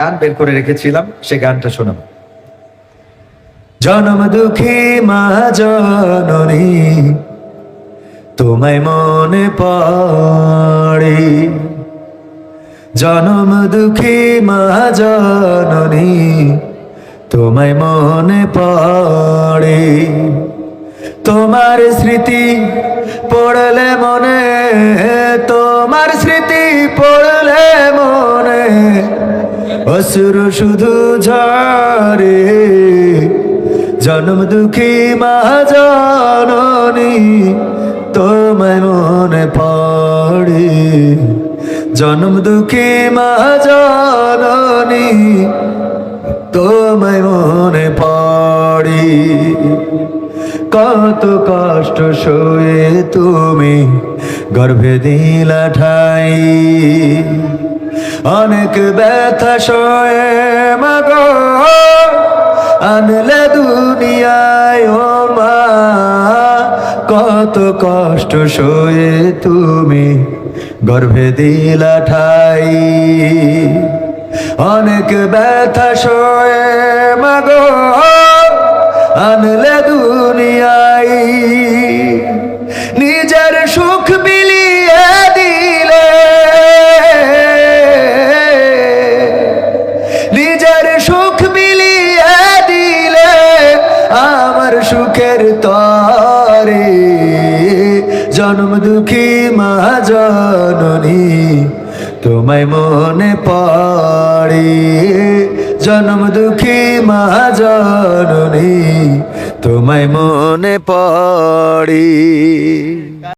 গান বের করে রেখেছিলাম, সে গানটা শোনাবো। জনম দুঃখী মা জননী তোমায় মনে পড়ে, জনম দুঃখী মা জননী তোমায় মনে পড়ে। তোমার স্মৃতি পড়লে মনে, তোমার স্মৃতি পড়লে মনে অশ্রু শুধু ঝরে। জনম দুঃখী মা জননী তোমায় মনে পড়ে, জনম দুঃখী মা জননী তোমায় মনে পড়ে। কত কষ্ট সয়ে তুমি গর্ভে দিলা ঠাই, অনেক ব্যথা সয়ে মাগো আনলে দুনিয়ায় ও মা। কত কষ্ট সয়ে তুমি গর্ভে দিলা ঠাই, অনেক ব্যথা সয়ে মাগো আনলে দুনিয়ায়। নিজের সুখ বিলিয়ে দিলে, নিজের সুখ বিলিয়ে দিলে আমার সুখের তরে। জনম দুঃখী মা জননী তোমায় মনে পড়ে, জনম দুঃখী মা জননী তোমায় মনে পড়ে।